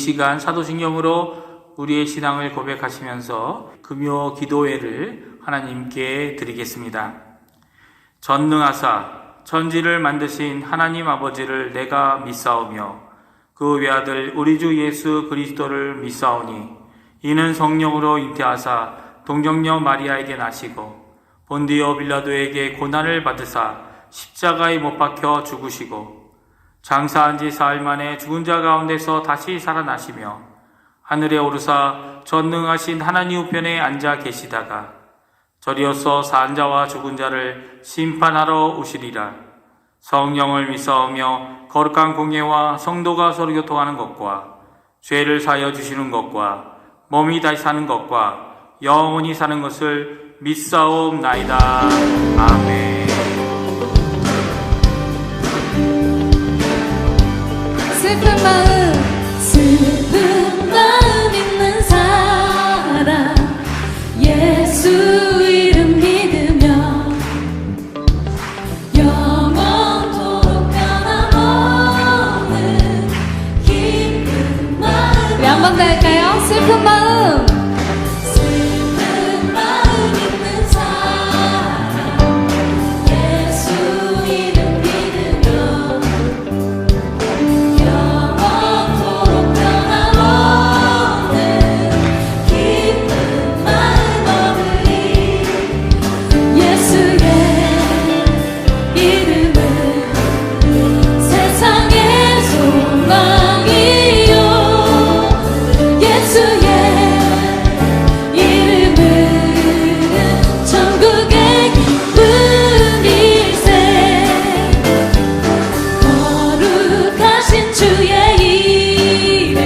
시간 사도신경으로 우리의 신앙을 고백하시면서 금요 기도회를 하나님께 드리겠습니다. 전능하사 천지를 만드신 하나님 아버지를 내가 믿사오며 그 외아들 우리 주 예수 그리스도를 믿사오니 이는 성령으로 잉태하사 동정녀 마리아에게 나시고 본디오 빌라도에게 고난을 받으사 십자가에 못 박혀 죽으시고 장사한 지 사흘 만에 죽은 자 가운데서 다시 살아나시며 하늘에 오르사 전능하신 하나님 우편에 앉아 계시다가 저리어서 산 자와 죽은 자를 심판하러 오시리라. 성령을 믿사오며 거룩한 공예와 성도가 서로 교통하는 것과 죄를 사하여 주시는 것과 몸이 다시 사는 것과 영원히 사는 것을 믿사옵나이다. 아멘. 슬픈 마음 있는 사람 예수 이름 믿으며 영원토록 변함없는 기쁜 마음. 우리 한 번 더 할까요? 슬픈 마음 있는 사람 예수 이름 믿으며 영원토록 변함없는 기쁜 마음 얻으리. 예수의 이름은 세상의 소망이요 예수의 이름은 천국의 기쁨일세. 거룩하신 주의 이름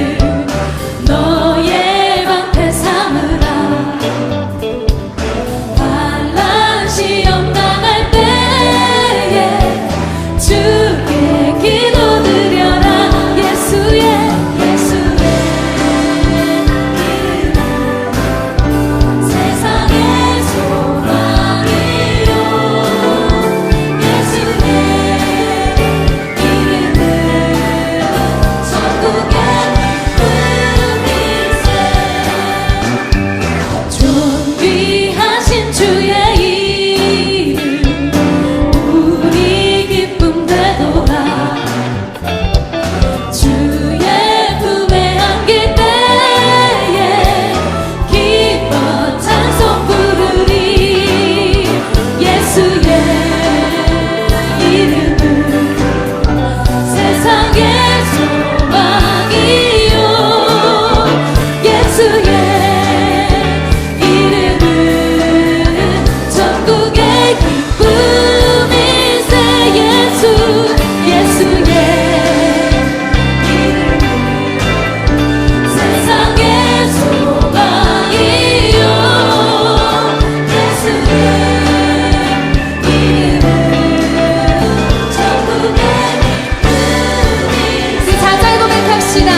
너의 방패 삼으라. 환난 시험 당할 때에 주께 기도드려라. 예수의 이름은 세상의 소망이요 예수의 이름은 천국의 기쁨일세. 존귀하신 주의 이름 우리 기쁨 되도다. 주의 품에 안길 때에 기뻐 찬송 부르리. 예수의 이름은 세상의 소망이요 예수의 이름은 천국의 기쁨일세. 예수의 이름은 세상의 소망이요 예수의 이름은 천국의 기쁨일세. 자자히 고백합시다.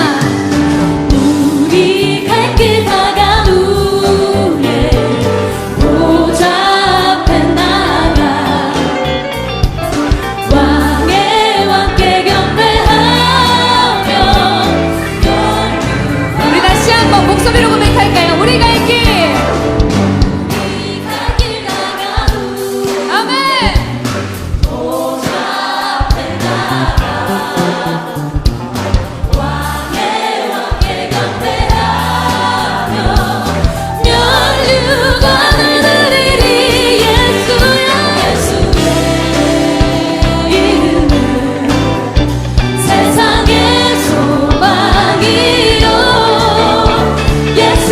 우리 갈 길 다가온 후에 보좌 앞에 나가 왕의 왕께 경배하며 우리 다시 한번 목소리로 고백할까요? 우리 갈 길 다가온 아멘. 보좌 앞에 나가 왕의 왕께 경배하며 면류관을 드리리. 예수의 이름은 세상의 소망이요 예수의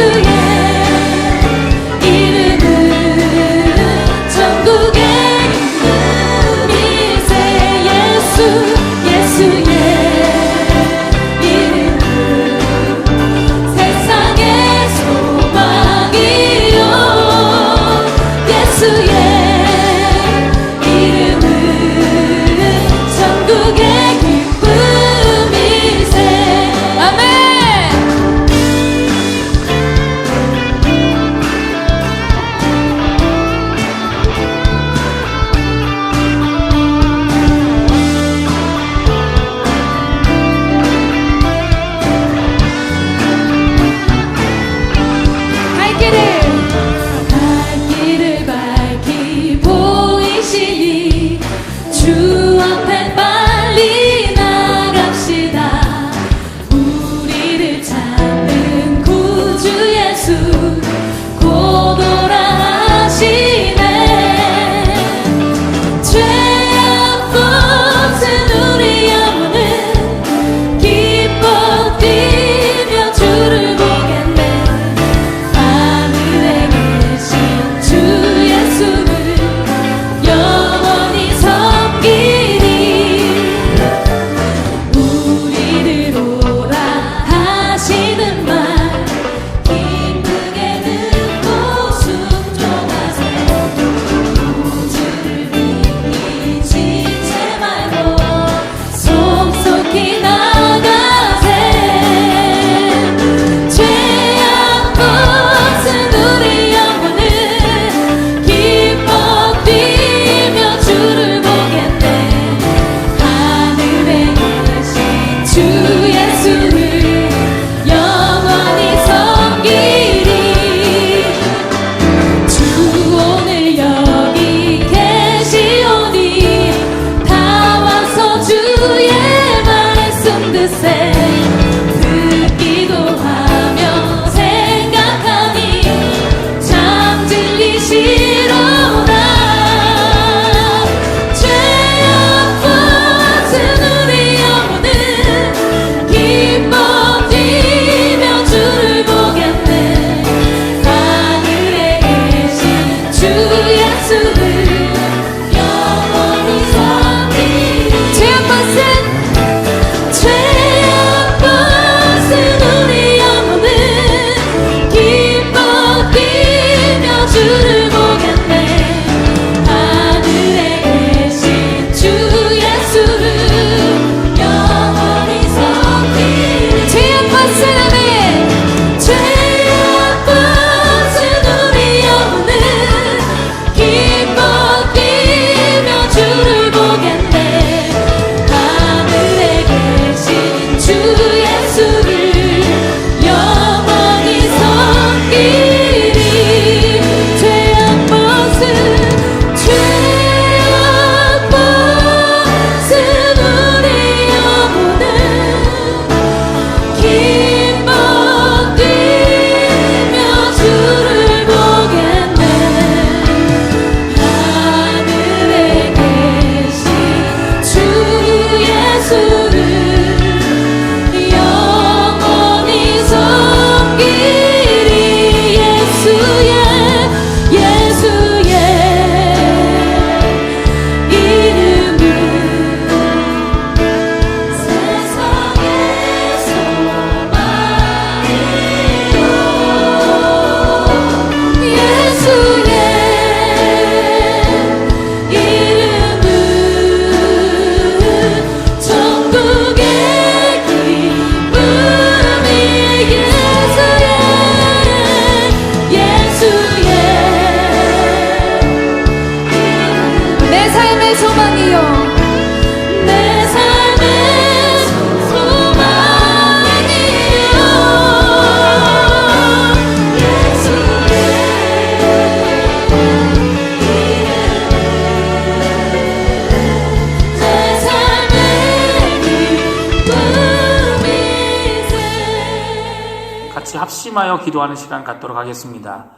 같이 합심하여 기도하는 시간 갖도록 하겠습니다.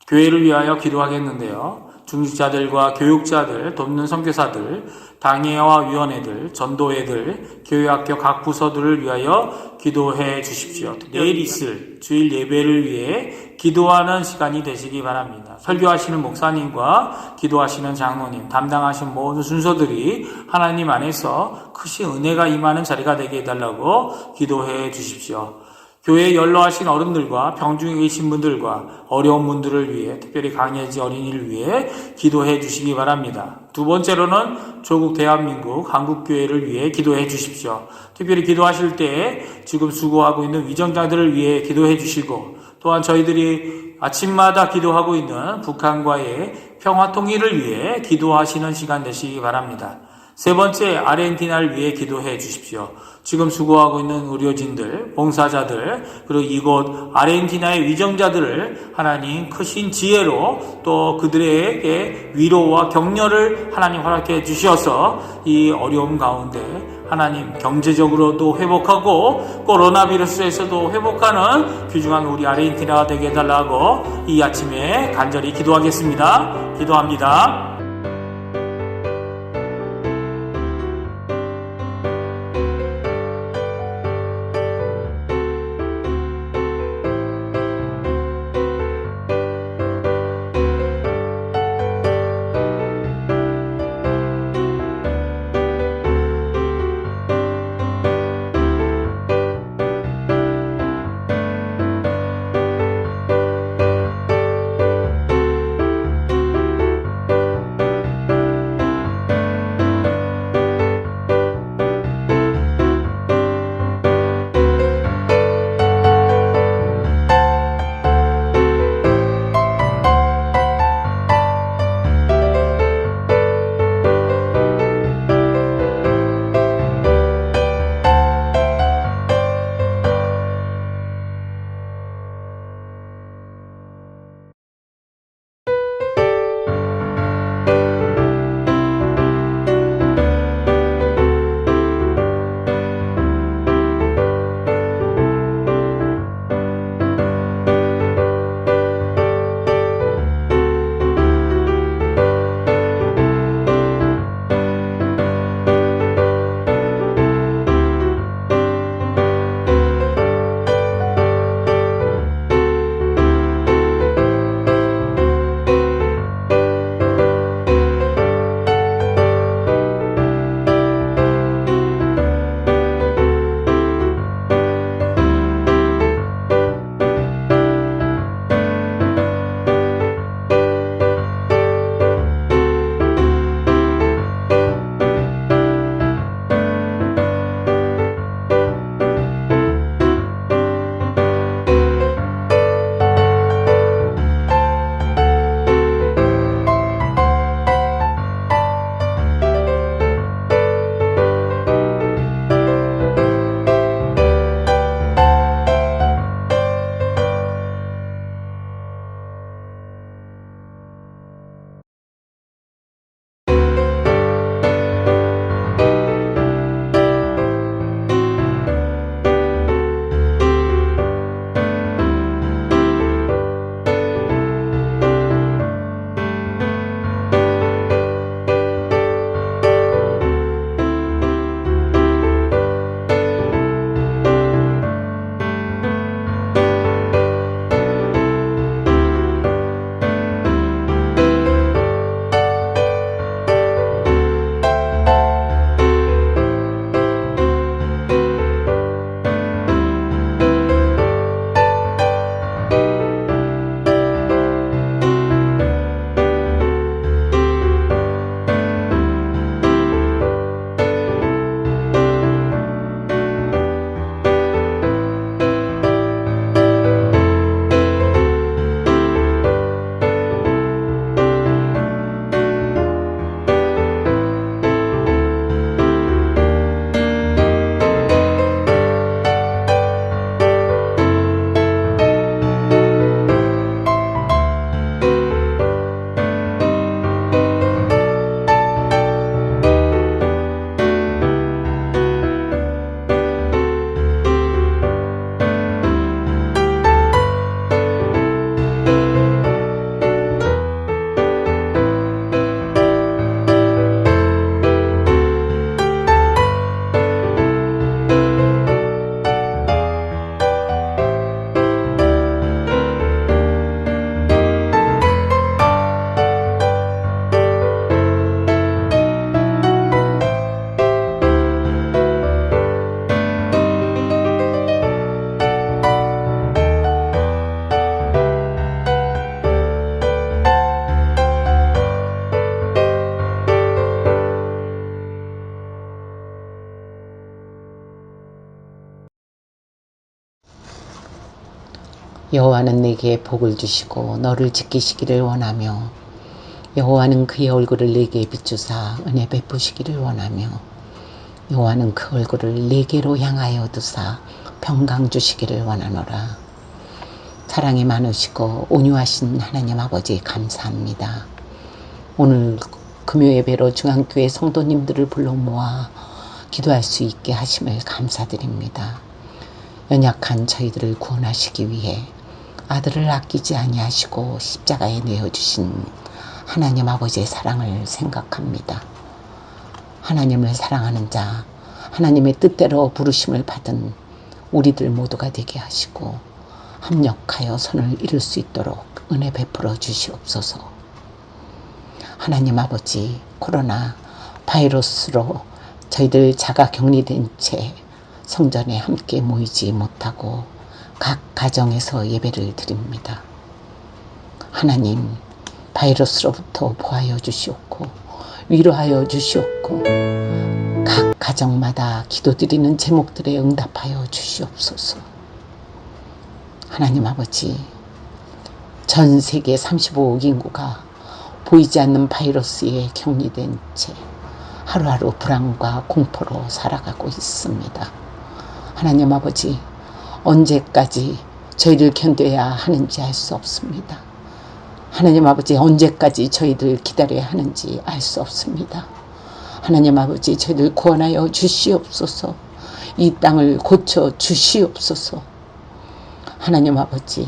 교회를 위하여 기도하겠는데요. 중직자들과 교육자들, 돕는 선교사들, 당회와 위원회들, 전도회들, 교회학교 각 부서들을 위하여 기도해 주십시오. 내일 있을 주일 예배를 위해 기도하는 시간이 되시기 바랍니다. 설교하시는 목사님과 기도하시는 장로님, 담당하신 모든 순서들이 하나님 안에서 크신 은혜가 임하는 자리가 되게 해달라고 기도해 주십시오. 교회에 연로하신 어른들과 병중에 계신 분들과 어려운 분들을 위해, 특별히 강해지 어린이를 위해 기도해 주시기 바랍니다. 두 번째로는 조국 대한민국 한국교회를 위해 기도해 주십시오. 특별히 기도하실 때 지금 수고하고 있는 위정자들을 위해 기도해 주시고, 또한 저희들이 아침마다 기도하고 있는 북한과의 평화 통일을 위해 기도하시는 시간 되시기 바랍니다. 세 번째, 아르헨티나를 위해 기도해 주십시오. 지금 수고하고 있는 의료진들, 봉사자들, 그리고 이곳 아르헨티나의 위정자들을 하나님 크신 지혜로 또 그들에게 위로와 격려를 하나님 허락해 주셔서 이 어려움 가운데 하나님 경제적으로도 회복하고 코로나 비루스에서도 회복하는 귀중한 우리 아르헨티나가 되게 해달라고 이 아침에 간절히 기도하겠습니다. 기도합니다. 여호와는 내게 복을 주시고 너를 지키시기를 원하며 여호와는 그의 얼굴을 내게 비추사 은혜 베푸시기를 원하며 여호와는 그 얼굴을 내게로 향하여 두사 평강 주시기를 원하노라. 사랑이 많으시고 온유하신 하나님 아버지 감사합니다. 오늘 금요예배로 중앙교회 성도님들을 불러 모아 기도할 수 있게 하심을 감사드립니다. 연약한 저희들을 구원하시기 위해 아들을 아끼지 아니하시고 십자가에 내어주신 하나님 아버지의 사랑을 생각합니다. 하나님을 사랑하는 자, 하나님의 뜻대로 부르심을 받은 우리들 모두가 되게 하시고 합력하여 선을 이룰 수 있도록 은혜 베풀어 주시옵소서. 하나님 아버지, 코로나 바이러스로 저희들 자가 격리된 채 성전에 함께 모이지 못하고 각 가정에서 예배를 드립니다. 하나님, 바이러스로부터 보하여 주시옵고 위로하여 주시옵고 각 가정마다 기도드리는 제목들에 응답하여 주시옵소서. 하나님 아버지, 전 세계 35억 인구가 보이지 않는 바이러스에 격리된 채 하루하루 불안과 공포로 살아가고 있습니다. 하나님 아버지, 언제까지 저희를 견뎌야 하는지 알 수 없습니다. 하나님 아버지, 언제까지 저희들 기다려야 하는지 알 수 없습니다. 하나님 아버지, 저희들 구원하여 주시옵소서. 이 땅을 고쳐 주시옵소서. 하나님 아버지,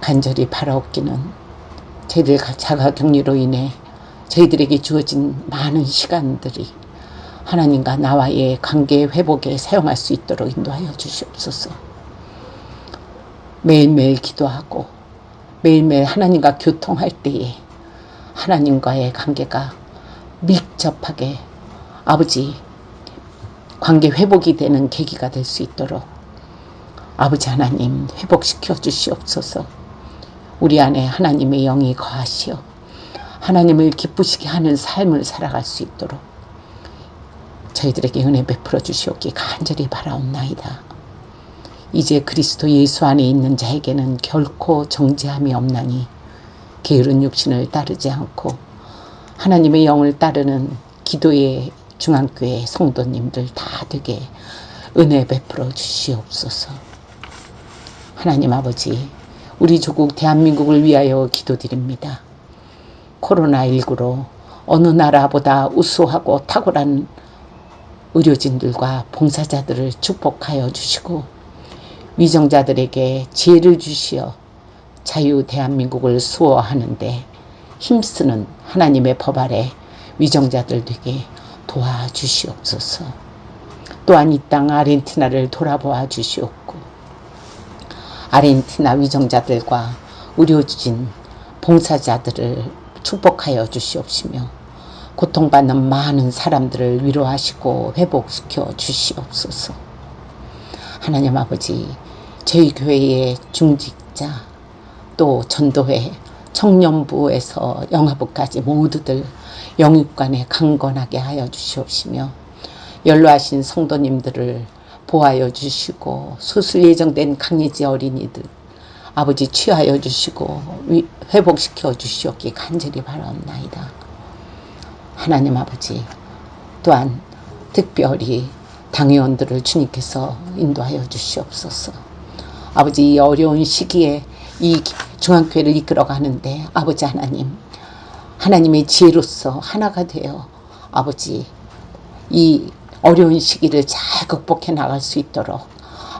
간절히 바라옵기는 저희들 자가격리로 인해 저희들에게 주어진 많은 시간들이 하나님과 나와의 관계 회복에 사용할 수 있도록 인도하여 주시옵소서. 매일매일 기도하고 매일매일 하나님과 교통할 때에 하나님과의 관계가 밀접하게 아버지 관계 회복이 되는 계기가 될 수 있도록 아버지 하나님 회복시켜 주시옵소서. 우리 안에 하나님의 영이 거하시어 하나님을 기쁘시게 하는 삶을 살아갈 수 있도록 저희들에게 은혜 베풀어 주시옵기 간절히 바라옵나이다. 이제 그리스도 예수 안에 있는 자에게는 결코 정죄함이 없나니 게으른 육신을 따르지 않고 하나님의 영을 따르는 기도의 중앙교회 성도님들 다 되게 은혜 베풀어 주시옵소서. 하나님 아버지, 우리 조국 대한민국을 위하여 기도드립니다. 코로나19로 어느 나라보다 우수하고 탁월한 의료진들과 봉사자들을 축복하여 주시고 위정자들에게 지혜를 주시어 자유 대한민국을 수호하는데 힘쓰는 하나님의 법 아래 위정자들 되게 도와주시옵소서. 또한 이 땅 아르헨티나를 돌아보아 주시옵고 아르헨티나 위정자들과 의료진 봉사자들을 축복하여 주시옵시며 고통받는 많은 사람들을 위로하시고 회복시켜 주시옵소서. 하나님 아버지, 저희 교회의 중직자 또 전도회 청년부에서 영화부까지 모두들 영육간에 강건하게 하여 주시옵시며 연로하신 성도님들을 보호하여 주시고 수술 예정된 강예지 어린이들 아버지 취하여 주시고 회복시켜 주시옵기 간절히 바라옵나이다. 하나님 아버지, 또한 특별히 당회원들을 주님께서 인도하여 주시옵소서. 아버지, 이 어려운 시기에 이 중앙교회를 이끌어가는데 아버지 하나님, 하나님의 지혜로서 하나가 되어 아버지 이 어려운 시기를 잘 극복해 나갈 수 있도록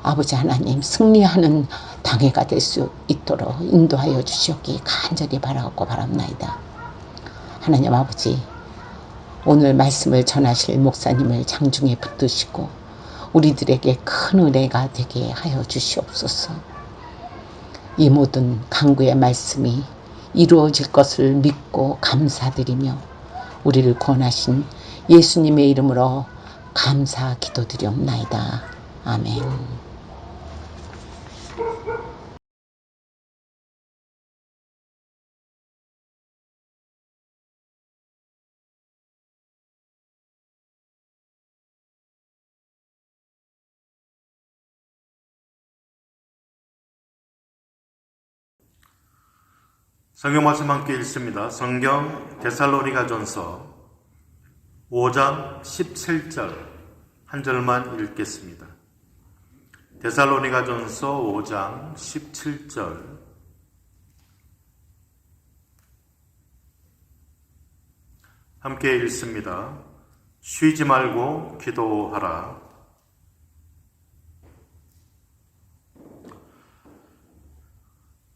아버지 하나님 승리하는 당회가 될 수 있도록 인도하여 주시옵기 간절히 바라옵고 바랍나이다. 하나님 아버지, 오늘 말씀을 전하실 목사님을 장중에 붙드시고 우리들에게 큰 은혜가 되게 하여 주시옵소서. 이 모든 간구의 말씀이 이루어질 것을 믿고 감사드리며 우리를 구원하신 예수님의 이름으로 감사 기도드리옵나이다. 아멘. 성경 말씀 함께 읽습니다. 성경 데살로니가전서 5장 17절 한 절만 읽겠습니다. 데살로니가전서 5장 17절 함께 읽습니다. 쉬지 말고 기도하라.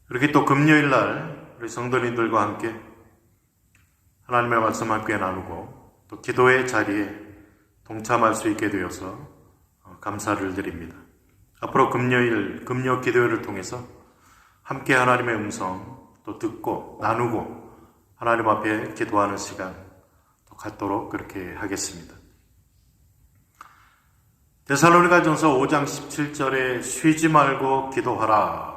이렇게 또 금요일 날 우리 성도님들과 함께 하나님의 말씀 함께 나누고 또 기도의 자리에 동참할 수 있게 되어서 감사를 드립니다. 앞으로 금요일 금요 기도회를 통해서 함께 하나님의 음성 또 듣고 나누고 하나님 앞에 기도하는 시간 또 갖도록 그렇게 하겠습니다. 데살로니가전서 5장 17절에 쉬지 말고 기도하라.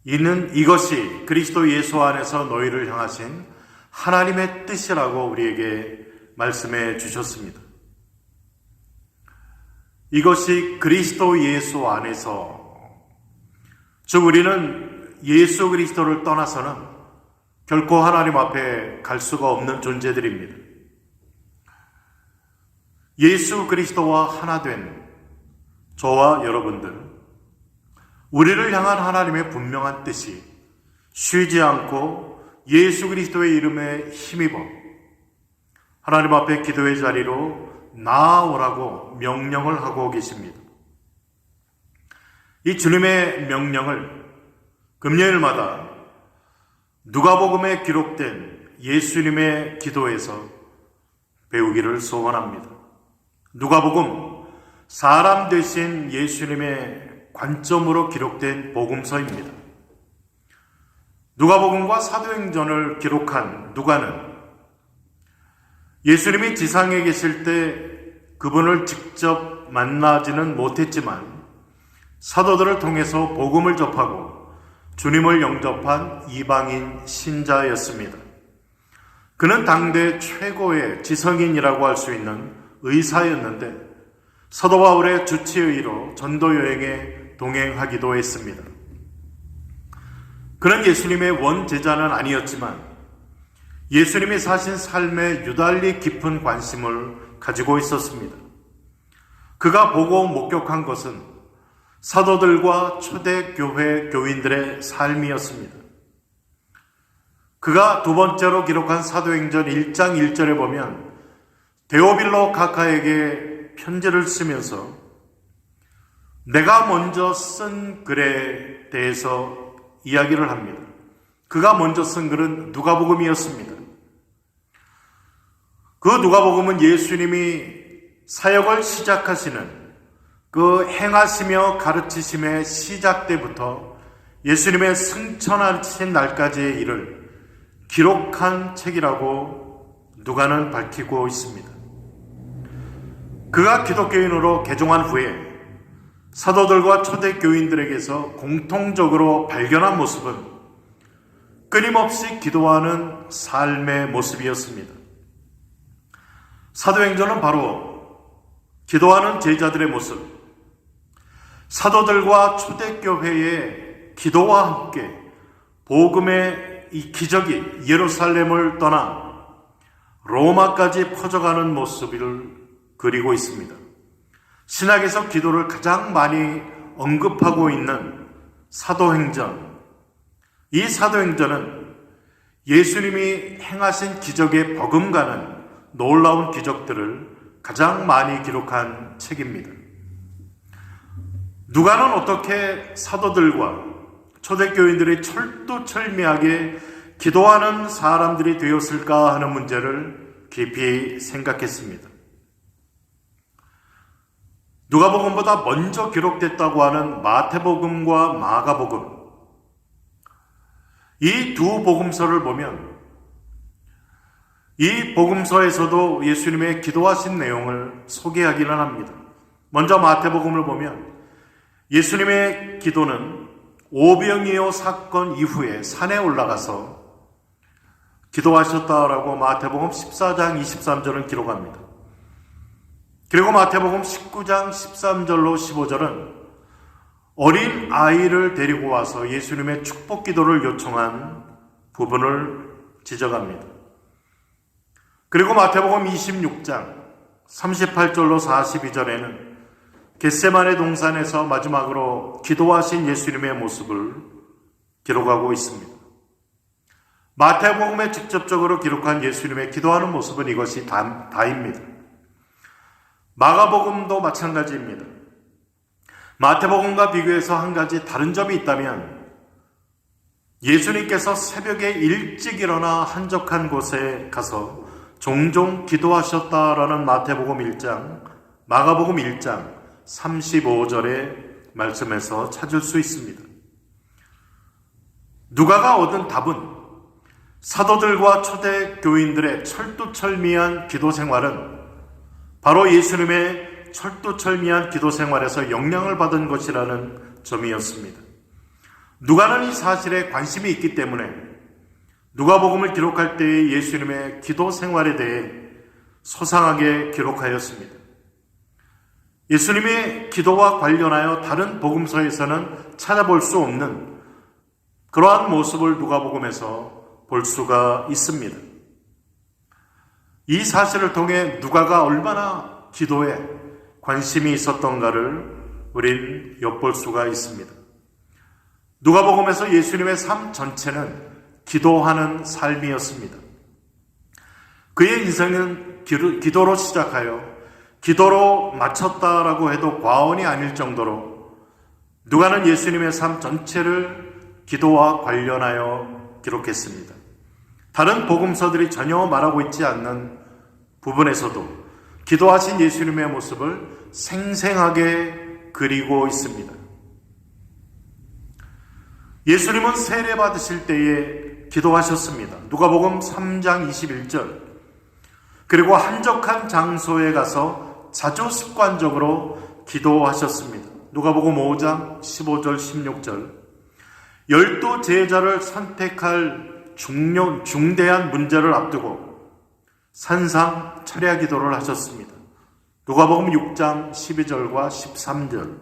이것이 그리스도 예수 안에서 너희를 향하신 하나님의 뜻이라고 우리에게 말씀해 주셨습니다. 이것이 그리스도 예수 안에서, 즉 우리는 예수 그리스도를 떠나서는 결코 하나님 앞에 갈 수가 없는 존재들입니다. 예수 그리스도와 하나 된 저와 여러분들, 우리를 향한 하나님의 분명한 뜻이 쉬지 않고 예수 그리스도의 이름에 힘입어 하나님 앞에 기도의 자리로 나아오라고 명령을 하고 계십니다. 이 주님의 명령을 금요일마다 누가복음에 기록된 예수님의 기도에서 배우기를 소원합니다. 누가복음, 사람 되신 예수님의 관점으로 기록된 복음서입니다. 누가복음과 사도행전을 기록한 누가는 예수님이 지상에 계실 때 그분을 직접 만나지는 못했지만 사도들을 통해서 복음을 접하고 주님을 영접한 이방인 신자였습니다. 그는 당대 최고의 지성인이라고 할 수 있는 의사였는데 사도 바울의 주치의로 전도 여행에 동행하기도 했습니다. 그는 예수님의 원제자는 아니었지만 예수님이 사신 삶에 유달리 깊은 관심을 가지고 있었습니다. 그가 보고 목격한 것은 사도들과 초대교회 교인들의 삶이었습니다. 그가 두 번째로 기록한 사도행전 1장 1절에 보면 데오빌로 가카에게 편지를 쓰면서 내가 먼저 쓴 글에 대해서 이야기를 합니다. 그가 먼저 쓴 글은 누가복음이었습니다. 그 누가복음은 예수님이 사역을 시작하시는 그 행하시며 가르치심의 시작 때부터 예수님의 승천하신 날까지의 일을 기록한 책이라고 누가는 밝히고 있습니다. 그가 기독교인으로 개종한 후에 사도들과 초대교인들에게서 공통적으로 발견한 모습은 끊임없이 기도하는 삶의 모습이었습니다. 사도행전은 바로 기도하는 제자들의 모습, 사도들과 초대교회의 기도와 함께 복음의 이 기적이 예루살렘을 떠나 로마까지 퍼져가는 모습을 그리고 있습니다. 신학에서 기도를 가장 많이 언급하고 있는 사도행전, 이 사도행전은 예수님이 행하신 기적에 버금가는 놀라운 기적들을 가장 많이 기록한 책입니다. 누가는 어떻게 사도들과 초대교인들이 철두철미하게 기도하는 사람들이 되었을까 하는 문제를 깊이 생각했습니다. 누가복음보다 먼저 기록됐다고 하는 마태복음과 마가복음, 이 두 복음서를 보면 이 복음서에서도 예수님의 기도하신 내용을 소개하기는 합니다. 먼저 마태복음을 보면 예수님의 기도는 오병이어 사건 이후에 산에 올라가서 기도하셨다라고 마태복음 14장 23절은 기록합니다. 그리고 마태복음 19장 13절로 15절은 어린 아이를 데리고 와서 예수님의 축복 기도를 요청한 부분을 지적합니다. 그리고 마태복음 26장 38절로 42절에는 겟세마네 동산에서 마지막으로 기도하신 예수님의 모습을 기록하고 있습니다. 마태복음에 직접적으로 기록한 예수님의 기도하는 모습은 이것이 다입니다. 마가복음도 마찬가지입니다. 마태복음과 비교해서 한 가지 다른 점이 있다면 예수님께서 새벽에 일찍 일어나 한적한 곳에 가서 종종 기도하셨다라는 마태복음 1장, 마가복음 1장 35절의 말씀에서 찾을 수 있습니다. 누가가 얻은 답은 사도들과 초대 교인들의 철두철미한 기도 생활은 바로 예수님의 철두철미한 기도 생활에서 영향을 받은 것이라는 점이었습니다. 누가는 이 사실에 관심이 있기 때문에 누가복음을 기록할 때의 예수님의 기도 생활에 대해 소상하게 기록하였습니다. 예수님의 기도와 관련하여 다른 복음서에서는 찾아볼 수 없는 그러한 모습을 누가복음에서 볼 수가 있습니다. 이 사실을 통해 누가가 얼마나 기도에 관심이 있었던가를 우린 엿볼 수가 있습니다. 누가복음에서 예수님의 삶 전체는 기도하는 삶이었습니다. 그의 인생은 기도로 시작하여 기도로 마쳤다라고 해도 과언이 아닐 정도로 누가는 예수님의 삶 전체를 기도와 관련하여 기록했습니다. 다른 복음서들이 전혀 말하고 있지 않는 부분에서도 기도하신 예수님의 모습을 생생하게 그리고 있습니다. 예수님은 세례 받으실 때에 기도하셨습니다. 누가복음 3장 21절. 그리고 한적한 장소에 가서 자주 습관적으로 기도하셨습니다. 누가복음 5장 15절 16절. 12 제자를 선택할 중대한 문제를 앞두고 산상 철야 기도를 하셨습니다. 누가복음 6장 12절과 13절.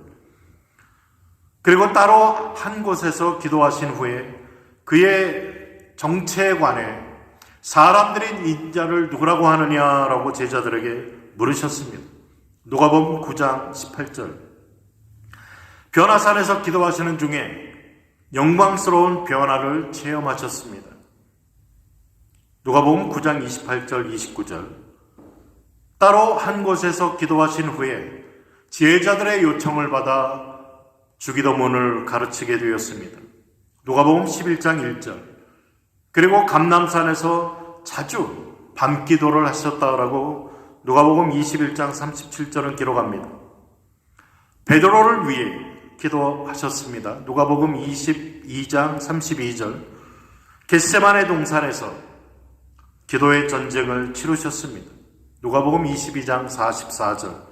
그리고 따로 한 곳에서 기도하신 후에 그의 정체에 관해 사람들이 이 자를 누구라고 하느냐라고 제자들에게 물으셨습니다. 누가복음 9장 18절. 변화산에서 기도하시는 중에 영광스러운 변화를 체험하셨습니다. 누가복음 9장 28절 29절. 따로 한 곳에서 기도하신 후에 제자들의 요청을 받아 주기도문을 가르치게 되었습니다. 누가복음 11장 1절. 그리고 감람산에서 자주 밤기도를 하셨다라고 누가복음 21장 37절은 기록합니다. 베드로를 위해 기도하셨습니다. 누가복음 22장 32절. 겟세마네 동산에서 기도의 전쟁을 치르셨습니다. 누가복음 22장 44절.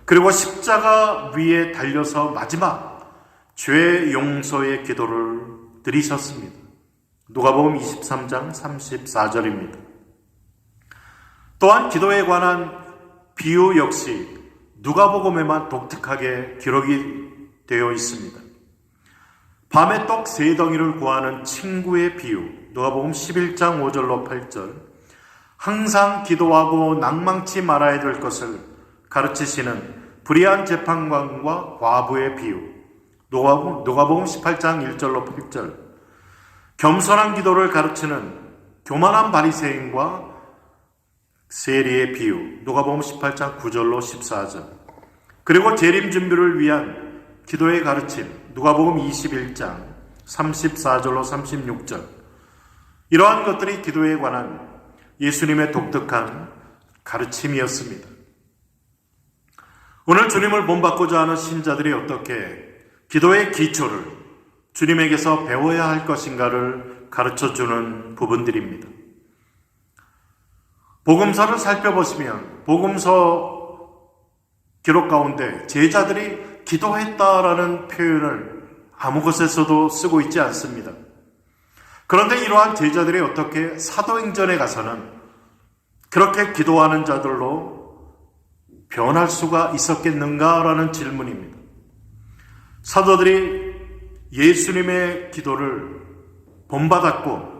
그리고 십자가 위에 달려서 마지막 죄 용서의 기도를 드리셨습니다. 누가복음 23장 34절입니다. 또한 기도에 관한 비유 역시 누가복음에만 독특하게 기록이 되어 있습니다. 밤에 떡 3덩이를 구하는 친구의 비유. 누가복음 11장 5절로 8절. 항상 기도하고 낭망치 말아야 될 것을 가르치시는 불의한 재판관과 과부의 비유. 누가복음 18장 1절로 8절. 겸손한 기도를 가르치는 교만한 바리새인과 세리의 비유. 누가복음 18장 9절로 14절. 그리고 재림 준비를 위한 기도의 가르침. 누가복음 21장 34절로 36절. 이러한 것들이 기도에 관한 예수님의 독특한 가르침이었습니다. 오늘 주님을 본받고자 하는 신자들이 어떻게 기도의 기초를 주님에게서 배워야 할 것인가를 가르쳐주는 부분들입니다. 복음서를 살펴보시면 복음서 기록 가운데 제자들이 기도했다라는 표현을 아무 곳에서도 쓰고 있지 않습니다. 그런데 이러한 제자들이 어떻게 사도행전에 가서는 그렇게 기도하는 자들로 변할 수가 있었겠는가라는 질문입니다. 사도들이 예수님의 기도를 본받았고,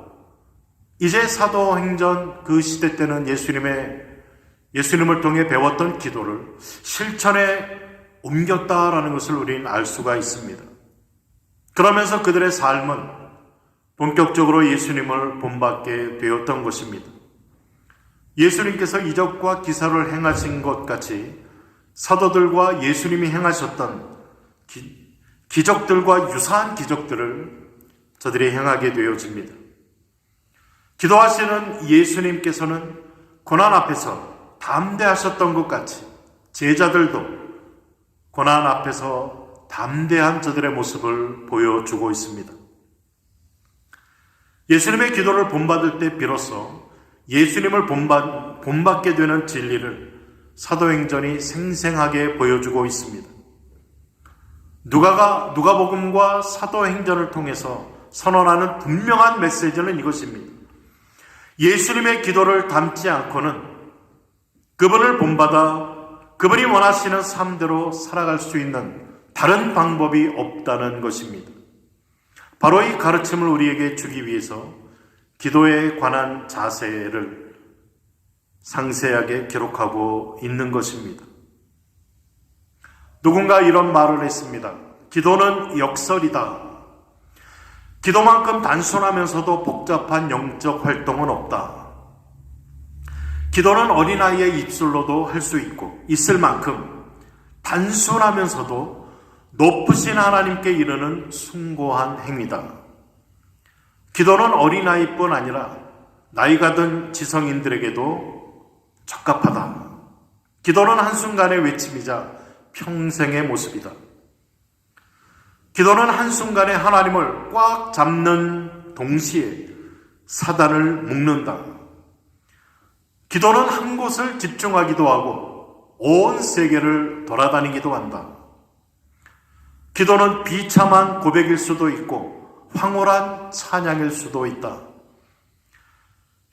이제 사도행전 그 시대 때는 예수님을 통해 배웠던 기도를 실천에 옮겼다라는 것을 우리는 알 수가 있습니다. 그러면서 그들의 삶은 본격적으로 예수님을 본받게 되었던 것입니다. 예수님께서 이적과 기사를 행하신 것 같이 사도들과 예수님이 행하셨던 기적들과 유사한 기적들을 저들이 행하게 되어집니다. 기도하시는 예수님께서는 고난 앞에서 담대하셨던 것 같이 제자들도 고난 앞에서 담대한 저들의 모습을 보여주고 있습니다. 예수님의 기도를 본받을 때 비로소 예수님을 본받게 되는 진리를 사도행전이 생생하게 보여주고 있습니다. 누가복음과 사도행전을 통해서 선언하는 분명한 메시지는 이것입니다. 예수님의 기도를 담지 않고는 그분을 본받아 그분이 원하시는 삶대로 살아갈 수 있는 다른 방법이 없다는 것입니다. 바로 이 가르침을 우리에게 주기 위해서 기도에 관한 자세를 상세하게 기록하고 있는 것입니다. 누군가 이런 말을 했습니다. 기도는 역설이다. 기도만큼 단순하면서도 복잡한 영적 활동은 없다. 기도는 어린아이의 입술로도 할 수 있고 있을 만큼 단순하면서도 높으신 하나님께 이르는 숭고한 행위다. 기도는 어린아이뿐 아니라 나이가 든 지성인들에게도 적합하다. 기도는 한순간의 외침이자 평생의 모습이다. 기도는 한순간에 하나님을 꽉 잡는 동시에 사단을 묶는다. 기도는 한 곳을 집중하기도 하고 온 세계를 돌아다니기도 한다. 기도는 비참한 고백일 수도 있고 황홀한 찬양일 수도 있다.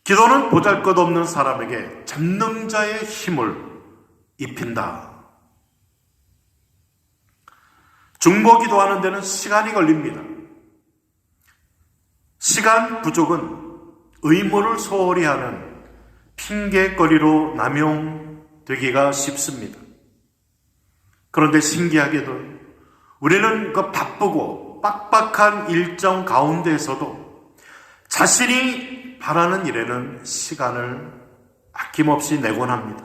기도는 보잘것없는 사람에게 전능자의 힘을 입힌다. 중보기도하는 데는 시간이 걸립니다. 시간 부족은 의무를 소홀히 하는 핑계거리로 남용되기가 쉽습니다. 그런데 신기하게도 우리는 그 바쁘고 빡빡한 일정 가운데에서도 자신이 바라는 일에는 시간을 아낌없이 내곤 합니다.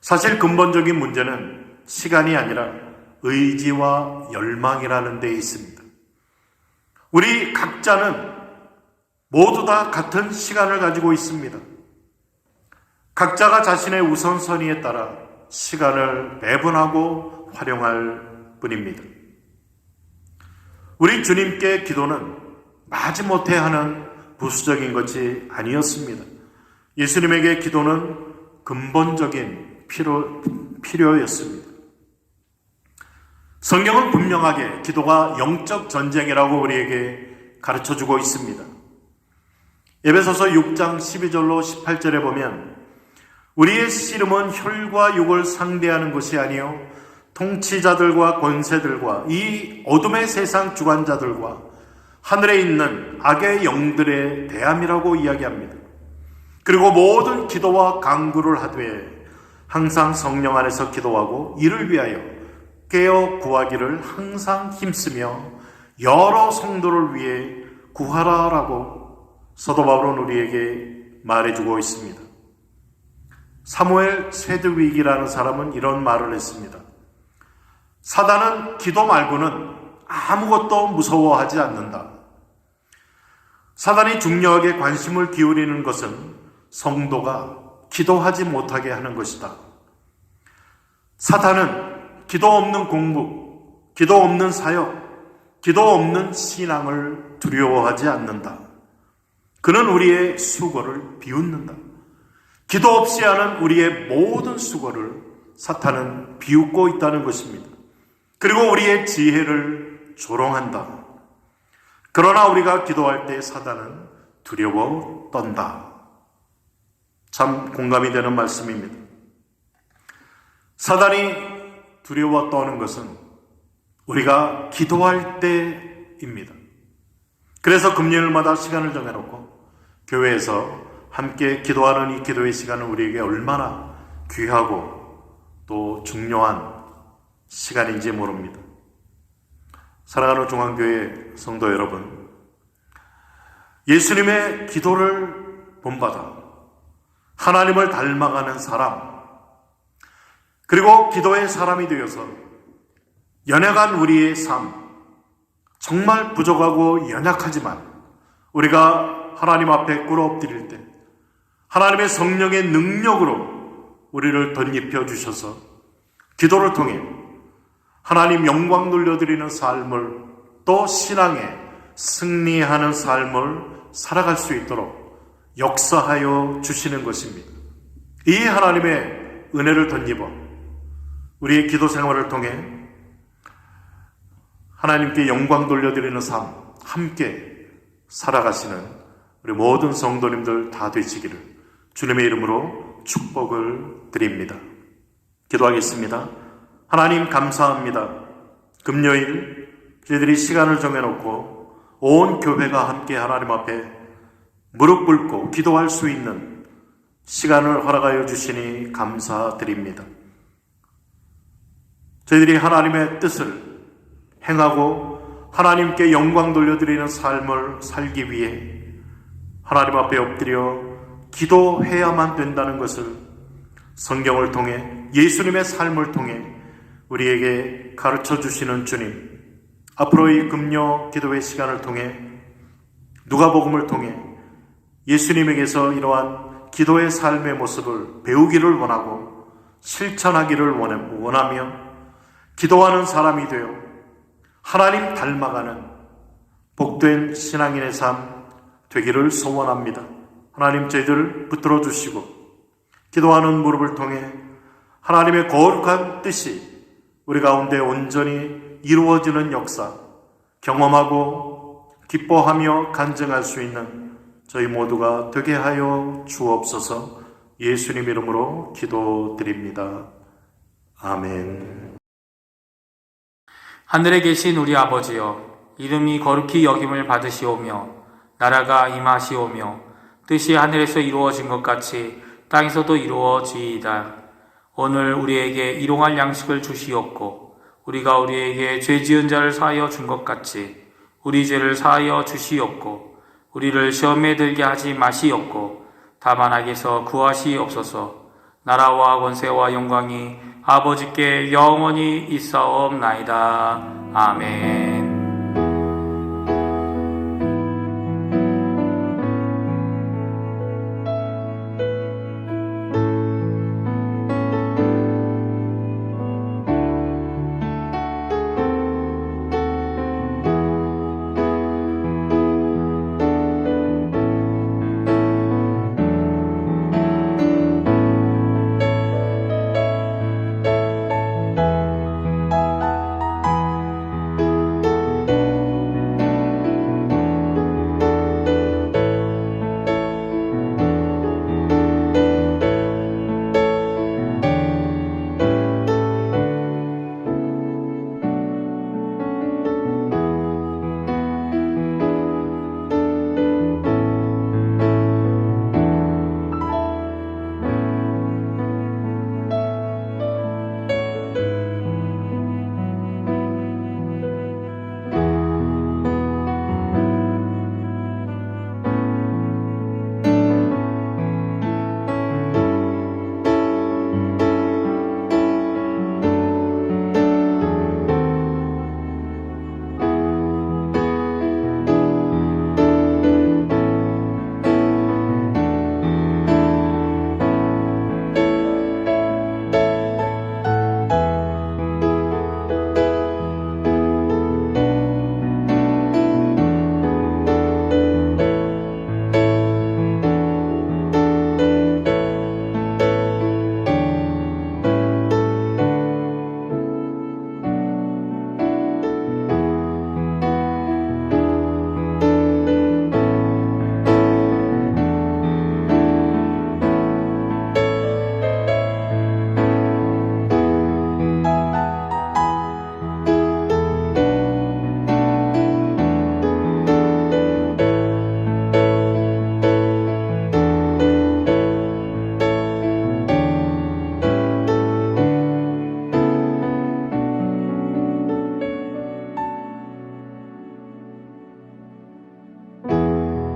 사실 근본적인 문제는 시간이 아니라 의지와 열망이라는 데 있습니다. 우리 각자는 모두 다 같은 시간을 가지고 있습니다. 각자가 자신의 우선순위에 따라 시간을 배분하고 활용할 뿐입니다. 우리 주님께 기도는 마지못해 하는 부수적인 것이 아니었습니다. 예수님에게 기도는 근본적인 필요였습니다. 성경은 분명하게 기도가 영적 전쟁이라고 우리에게 가르쳐주고 있습니다. 에베소서 6장 12절로 18절에 보면 우리의 씨름은 혈과 육을 상대하는 것이 아니요 통치자들과 권세들과 이 어둠의 세상 주관자들과 하늘에 있는 악의 영들의 대함이라고 이야기합니다. 그리고 모든 기도와 간구를 하되 항상 성령 안에서 기도하고 이를 위하여 깨어 구하기를 항상 힘쓰며 여러 성도를 위해 구하라라고 사도 바울은 우리에게 말해주고 있습니다. 사무엘 세드윅이라는 사람은 이런 말을 했습니다. 사단은 기도 말고는 아무것도 무서워하지 않는다. 사단이 중요하게 관심을 기울이는 것은 성도가 기도하지 못하게 하는 것이다. 사단은 기도 없는 공부, 기도 없는 사역, 기도 없는 신앙을 두려워하지 않는다. 그는 우리의 수고를 비웃는다. 기도 없이 하는 우리의 모든 수고를 사탄은 비웃고 있다는 것입니다. 그리고 우리의 지혜를 조롱한다. 그러나 우리가 기도할 때 사단은 두려워 떤다. 참 공감이 되는 말씀입니다. 사단이 두려워 떠는 것은 우리가 기도할 때입니다. 그래서 금요일마다 시간을 정해놓고 교회에서 함께 기도하는 이 기도의 시간은 우리에게 얼마나 귀하고 또 중요한 시간인지 모릅니다. 사랑하는 중앙교회 성도 여러분, 예수님의 기도를 본받아 하나님을 닮아가는 사람, 그리고 기도의 사람이 되어서 연약한 우리의 삶, 정말 부족하고 연약하지만 우리가 하나님 앞에 꿇어엎드릴 때 하나님의 성령의 능력으로 우리를 덧입혀 주셔서 기도를 통해 하나님 영광 돌려드리는 삶을, 또 신앙에 승리하는 삶을 살아갈 수 있도록 역사하여 주시는 것입니다. 이 하나님의 은혜를 덧입어 우리의 기도 생활을 통해 하나님께 영광 돌려드리는 삶 함께 살아가시는 우리 모든 성도님들 다 되시기를 주님의 이름으로 축복을 드립니다. 기도하겠습니다. 하나님 감사합니다. 금요일 저희들이 시간을 정해놓고 온 교회가 함께 하나님 앞에 무릎 꿇고 기도할 수 있는 시간을 허락하여 주시니 감사드립니다. 저희들이 하나님의 뜻을 행하고 하나님께 영광 돌려드리는 삶을 살기 위해 하나님 앞에 엎드려 기도해야만 된다는 것을 성경을 통해, 예수님의 삶을 통해 우리에게 가르쳐 주시는 주님, 앞으로 이 금요 기도의 시간을 통해 누가복음을 통해 예수님에게서 이러한 기도의 삶의 모습을 배우기를 원하고 실천하기를 원하며 기도하는 사람이 되어 하나님 닮아가는 복된 신앙인의 삶 되기를 소원합니다. 하나님 저희들을 붙들어 주시고 기도하는 무릎을 통해 하나님의 거룩한 뜻이 우리 가운데 온전히 이루어지는 역사 경험하고 기뻐하며 간증할 수 있는 저희 모두가 되게 하여 주옵소서. 예수님 이름으로 기도드립니다. 아멘. 하늘에 계신 우리 아버지여, 이름이 거룩히 여김을 받으시오며 나라가 임하시오며 뜻이 하늘에서 이루어진 것 같이 땅에서도 이루어지이다. 오늘 우리에게 일용할 양식을 주시옵고 우리가 우리에게 죄 지은 자를 사하여 준 것 같이 우리 죄를 사하여 주시옵고 우리를 시험에 들게 하지 마시옵고 다만 악에서 구하시옵소서. 나라와 권세와 영광이 아버지께 영원히 있사옵나이다. 아멘.